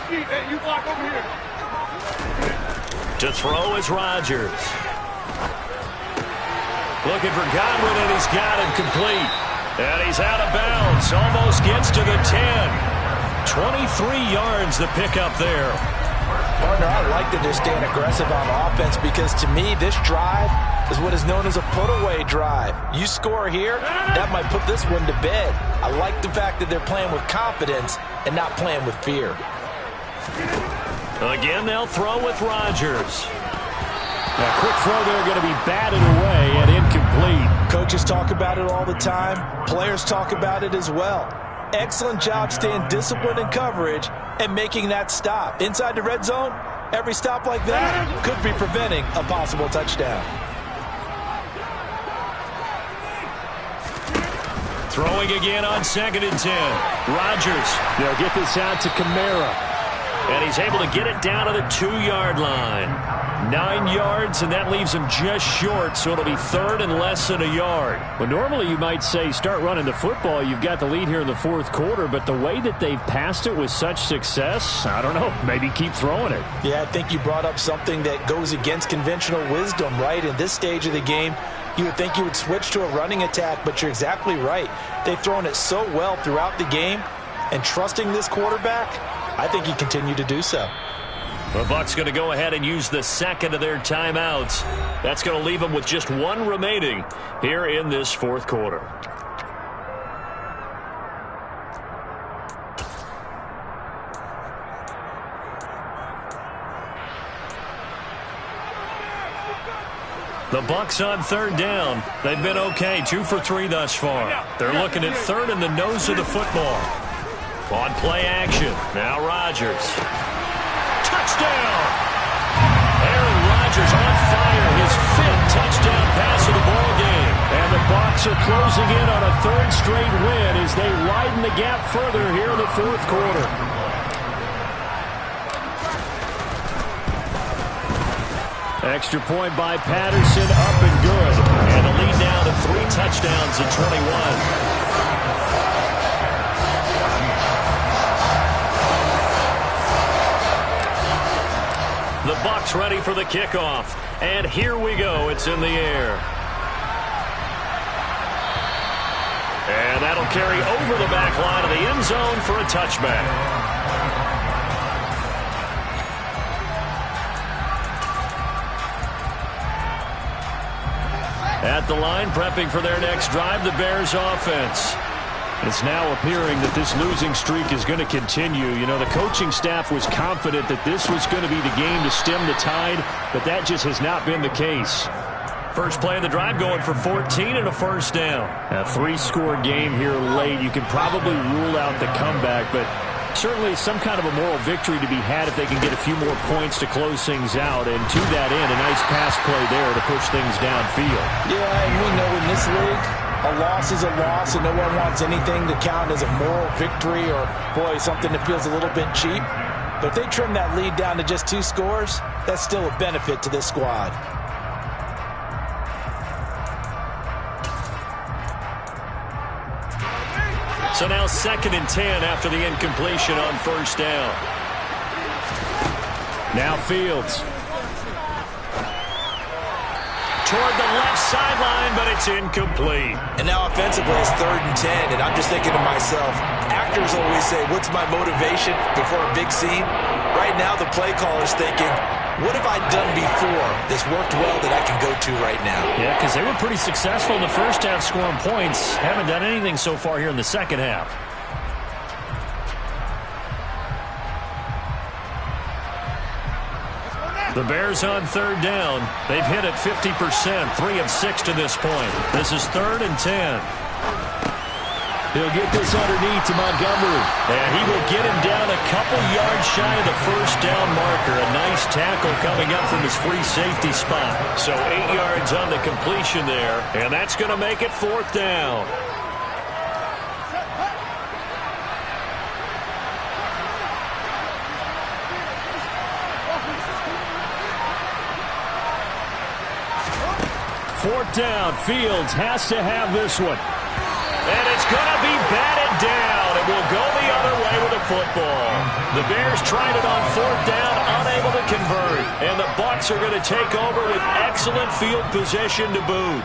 Hey, you block over here. To throw is Rodgers. Looking for Godwin, and he's got him complete. And he's out of bounds. Almost gets to the 10. 23 yards the pickup there. Partner, I like that they're staying aggressive on offense because to me, this drive is what is known as a put-away drive. You score here, that might put this one to bed. I like the fact that they're playing with confidence and not playing with fear. Again, they'll throw with Rodgers. A quick throw there going to be batted away and incomplete. Coaches talk about it all the time. Players talk about it as well. Excellent job staying disciplined in coverage and making that stop. Inside the red zone, every stop like that could be preventing a possible touchdown. Throwing again on 2nd and 10. Rodgers. They'll get this out to Kamara. And he's able to get it down to the 2-yard line. 9 yards, and that leaves him just short, so it'll be 3rd and less than a yard. Well, normally you might say start running the football. You've got the lead here in the 4th quarter, but the way that they've passed it with such success, I don't know, maybe keep throwing it. Yeah, I think you brought up something that goes against conventional wisdom, right? In this stage of the game, you would think you would switch to a running attack, but you're exactly right. They've thrown it so well throughout the game, and trusting this quarterback, I think he continued to do so. The Bucs going to go ahead and use the second of their timeouts. That's going to leave them with just one remaining here in this 4th quarter. The Bucs on 3rd down. They've been okay, 2 for 3 thus far. They're looking at 3rd in the nose of the football. On play action, now Rodgers. Touchdown! Aaron Rodgers on fire, his 5th touchdown pass of the ball game. And the Bucs are closing in on a 3rd straight win as they widen the gap further here in the 4th quarter. Extra point by Patterson, up and good. And the lead now to 3 touchdowns at 21. The Bucs ready for the kickoff. And here we go. It's in the air. And that'll carry over the back line of the end zone for a touchback. At the line, prepping for their next drive, the Bears offense. It's now appearing that this losing streak is going to continue. You know, the coaching staff was confident that this was going to be the game to stem the tide, but that just has not been the case. First play of the drive going for 14 and a 1st down. A 3-score game here late. You can probably rule out the comeback, but certainly some kind of a moral victory to be had if they can get a few more points to close things out. And to that end, a nice pass play there to push things downfield. Yeah, and we know in this league, a loss is a loss, and no one wants anything to count as a moral victory or, boy, something that feels a little bit cheap. But if they trim that lead down to just 2 scores, that's still a benefit to this squad. So now 2nd and 10 after the incompletion on 1st down. Now Fields. Toward the left sideline, but it's incomplete. And now offensively, it's 3rd and 10, and I'm just thinking to myself, actors always say, what's my motivation before a big scene? Right now, the play caller's thinking, what have I done before that's worked well that I can go to right now? Yeah, because they were pretty successful in the first half scoring points. Haven't done anything so far here in the second half. The Bears on 3rd down. They've hit it 50%, 3 of 6 to this point. This is 3rd and 10. He'll get this underneath to Montgomery. And he will get him down a couple yards shy of the 1st down marker. A nice tackle coming up from his free safety spot. So 8 yards on the completion there. And that's going to make it 4th down. Fourth down. Fields has to have this one. And it's going to be batted down. It will go the other way with the football. The Bears tried it on 4th down, unable to convert. And the Bucs are going to take over with excellent field position to boot.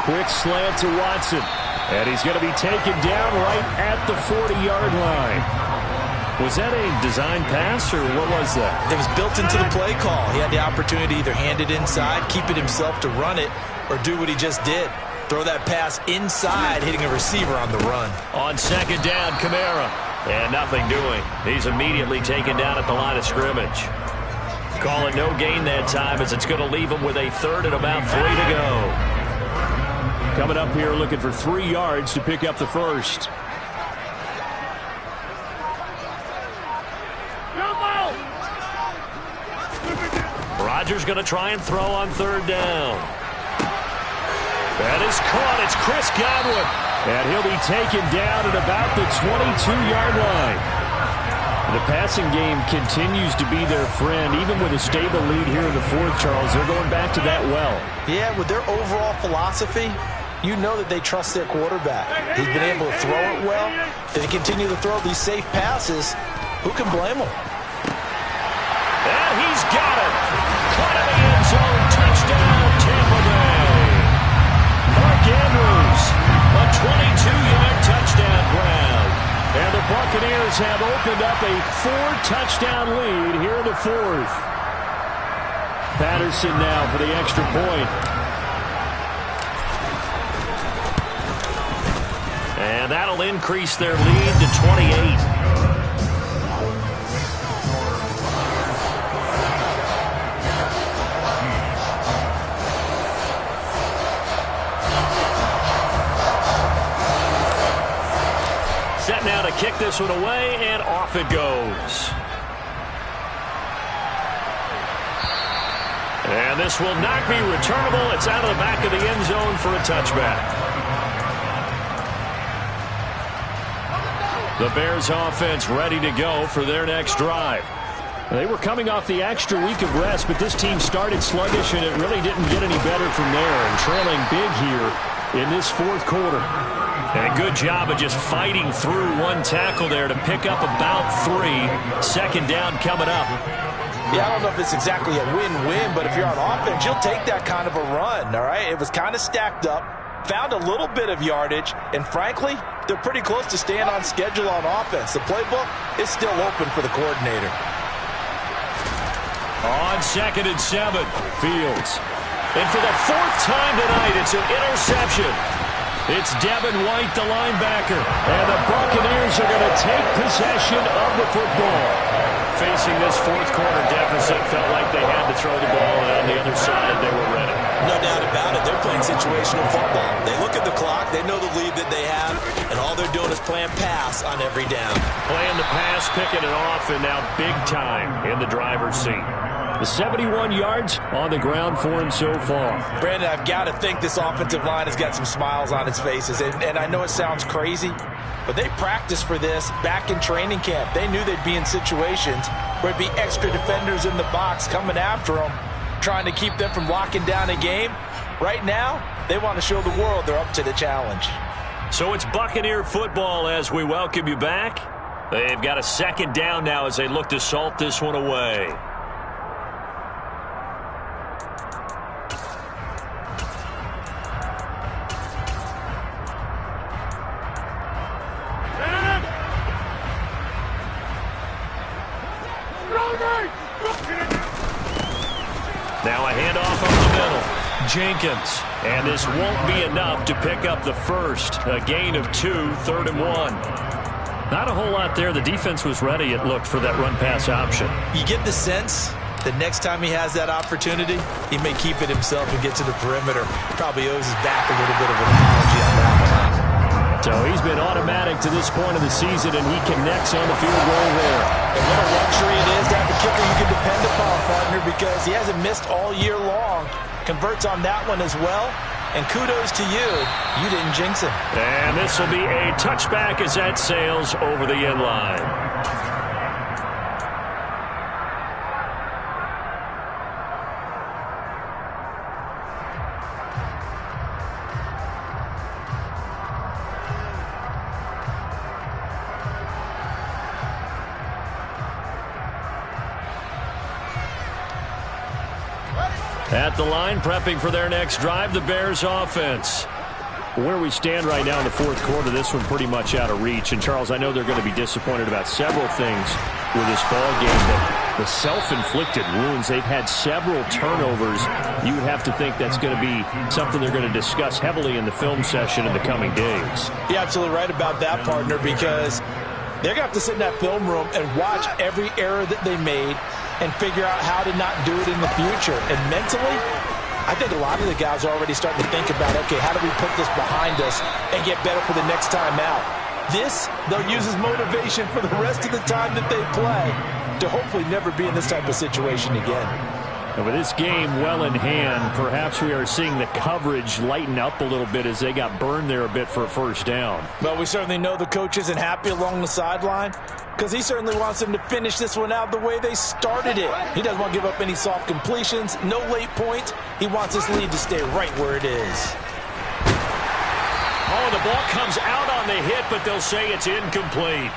Quick slant to Watson. And he's going to be taken down right at the 40-yard line. Was that a design pass, or what was that? It was built into the play call. He had the opportunity to either hand it inside, keep it himself to run it, or do what he just did. Throw that pass inside, hitting a receiver on the run. On second down, Kamara. And nothing doing. He's immediately taken down at the line of scrimmage. Call it no gain that time, as it's going to leave him with a third and about 3 to go. Coming up here looking for 3 yards to pick up the first. Rodgers going to try and throw on third down. That is caught. It's Chris Godwin. And he'll be taken down at about the 22-yard line. The passing game continues to be their friend. Even with a stable lead here in the fourth, Charles, they're going back to that well. Yeah, with their overall philosophy, you know that they trust their quarterback. He's been able to throw it well. If they continue to throw these safe passes, who can blame them? And he's got it. Caught in the end zone. Touchdown, Tampa Bay. Mark Andrews, a 22-yard touchdown grab. And the Buccaneers have opened up a 4-touchdown lead here in the fourth. Patterson now for the extra point. And that'll increase their lead to 28. Set now to kick this one away, and off it goes. And this will not be returnable. It's out of the back of the end zone for a touchback. The Bears offense ready to go for their next drive. They were coming off the extra week of rest, but this team started sluggish, and it really didn't get any better from there, and trailing big here in this fourth quarter. And a good job of just fighting through one tackle there to pick up about 3. Second down coming up. Yeah, I don't know if it's exactly a win-win, but if you're on offense, you'll take that kind of a run, all right? It was kind of stacked up, found a little bit of yardage, and frankly, they're pretty close to staying on schedule on offense. The playbook is still open for the coordinator. On 2nd and 7, Fields. And for the 4th time tonight, it's an interception. It's Devin White, the linebacker. And the Buccaneers are going to take possession of the football. Facing this fourth quarter deficit, felt like they had to throw the ball, and on the other side, they were ready. No doubt about it. They're playing situational football. They look at the clock, they know the lead that they have, and all they're doing is playing pass on every down. Playing the pass, picking it off, and now big time in the driver's seat. The 71 yards on the ground for him so far. Brandon, I've got to think this offensive line has got some smiles on its faces. And I know it sounds crazy, but they practiced for this back in training camp. They knew they'd be in situations where it'd be extra defenders in the box coming after them, trying to keep them from locking down a game. Right now, they want to show the world they're up to the challenge. So it's Buccaneer football as we welcome you back. They've got a second down now as they look to salt this one away. Now a handoff up the middle. Jenkins. And this won't be enough to pick up the first. A gain of 2, 3rd and 1. Not a whole lot there. The defense was ready, it looked, for that run-pass option. You get the sense that next time he has that opportunity, he may keep it himself and get to the perimeter. Probably owes his back a little bit of an apology on that one. So he's been automatic to this point of the season, and he connects on the field goal there. And what a luxury it is to have a kicker you can depend upon, partner, because he hasn't missed all year long. Converts on that one as well. And kudos to you. You didn't jinx him. And this will be a touchback as that sails over the end line. At the line, prepping for their next drive, the Bears offense. Where we stand right now in the fourth quarter, this one pretty much out of reach. And, Charles, I know they're going to be disappointed about several things with this ball game, but the self-inflicted wounds, they've had several turnovers. You would have to think that's going to be something they're going to discuss heavily in the film session in the coming days. You're absolutely right about that, partner, because they're going to have to sit in that film room and watch every error that they made and figure out how to not do it in the future. And mentally, I think a lot of the guys are already starting to think about, okay, how do we put this behind us and get better for the next time out? This, they'll use as motivation for the rest of the time that they play to hopefully never be in this type of situation again. And with this game well in hand, perhaps we are seeing the coverage lighten up a little bit as they got burned there a bit for a first down. Well, we certainly know the coach isn't happy along the sideline because he certainly wants them to finish this one out the way they started it. He doesn't want to give up any soft completions, no late points. He wants this lead to stay right where it is. Oh, the ball comes out on the hit, but they'll say it's incomplete.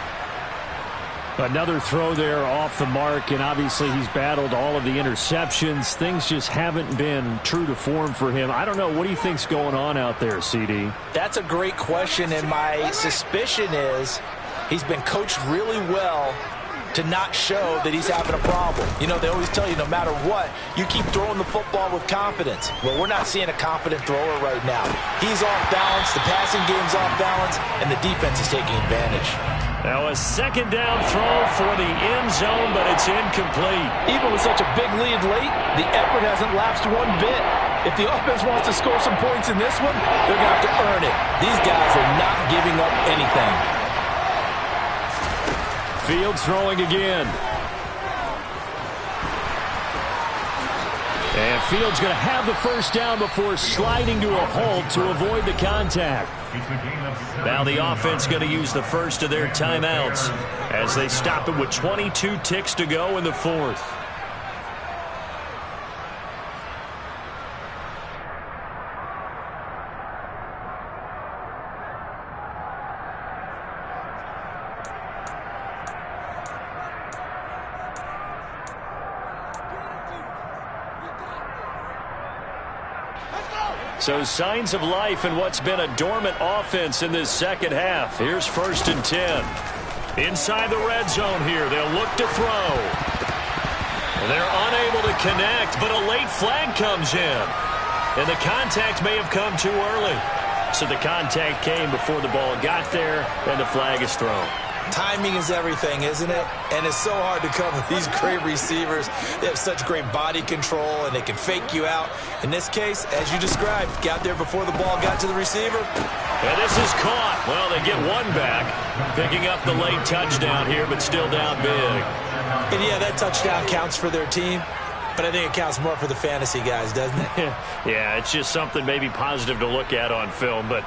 Another throw there off the mark, and obviously he's battled all of the interceptions. Things just haven't been true to form for him. I don't know. What do you think's going on out there, CD? That's a great question, and my suspicion is he's been coached really well to not show that he's having a problem. You know, they always tell you no matter what, you keep throwing the football with confidence. Well, we're not seeing a confident thrower right now. He's off balance, the passing game's off balance, and the defense is taking advantage. Now a second down throw for the end zone, but it's incomplete. Even with such a big lead late, the effort hasn't lapsed one bit. If the offense wants to score some points in this one, they're going to have to earn it. These guys are not giving up anything. Fields throwing again. And Fields going to have the first down before sliding to a halt to avoid the contact. Now the offense going to use the first of their timeouts as they stop it with 22 ticks to go in the fourth. So signs of life in what's been a dormant offense in this second half. Here's 1st and 10. Inside the red zone here. They'll look to throw. They're unable to connect, but a late flag comes in. And the contact may have come too early. So the contact came before the ball got there, and the flag is thrown. Timing is everything, isn't it? And it's so hard to cover these great receivers. They have such great body control, and they can fake you out. In this case, as you described, got there before the ball got to the receiver. And this is caught. Well, they get one back, picking up the late touchdown here, but still down big. And, yeah, that touchdown counts for their team, but I think it counts more for the fantasy guys, doesn't it? Yeah, it's just something maybe positive to look at on film, but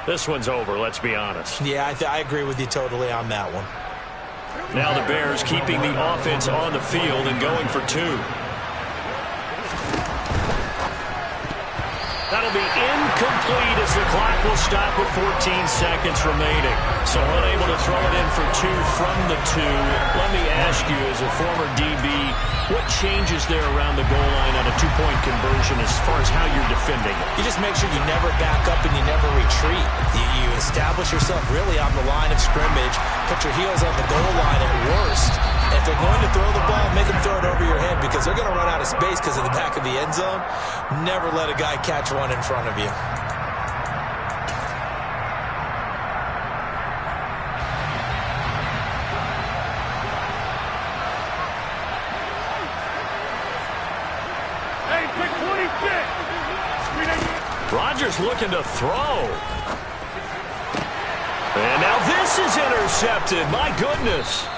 this one's over, let's be honest. Yeah, I agree with you totally on that one. Now the Bears keeping the offense on the field and going for two. That'll be incomplete as the clock will stop with 14 seconds remaining. So unable to throw it in for two from the two. Let me ask you, as a former DB, what changes there around the goal line on a two-point conversion as far as how you're defending it? You just make sure you never back up and you never retreat. You establish yourself really on the line of scrimmage, put your heels on the goal line at worst. If they're going to throw the ball, make them throw it over your head because they're going to run out of space because of the back of the end zone. Never let a guy catch one in front of you. Hey, pick 26. Rodgers looking to throw. And now this is intercepted. My goodness.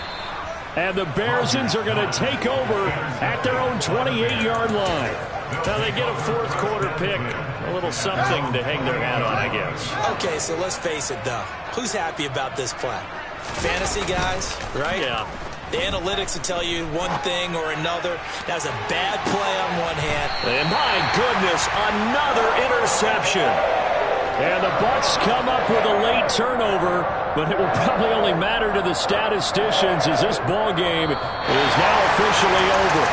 And the Bearsons are going to take over at their own 28-yard line. Now they get a fourth quarter pick. A little something to hang their hat on, I guess. Okay, so let's face it, though. Who's happy about this play? Fantasy guys, right? Yeah. The analytics will tell you one thing or another. That was a bad play on one hand. And my goodness, another interception. And the Bucs come up with a late turnover, but it will probably only matter to the statisticians as this ball game is now officially over.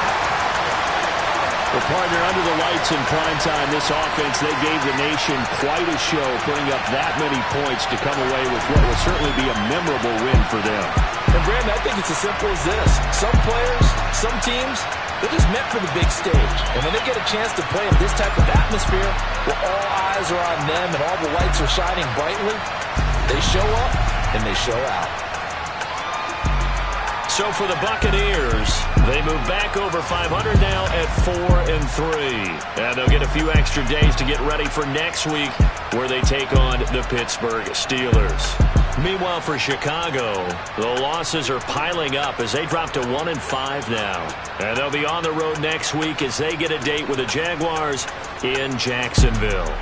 Well, partner, under the lights in prime time, this offense, they gave the nation quite a show, putting up that many points to come away with what will certainly be a memorable win for them. And, Brandon, I think it's as simple as this. Some players, some teams, they're just meant for the big stage. And when they get a chance to play in this type of atmosphere, where all eyes are on them and all the lights are shining brightly, they show up and they show out. So for the Buccaneers, they move back over 500 now at 4-3. And they'll get a few extra days to get ready for next week, where they take on the Pittsburgh Steelers. Meanwhile, for Chicago, the losses are piling up as they drop to 1-5 now. And they'll be on the road next week as they get a date with the Jaguars in Jacksonville.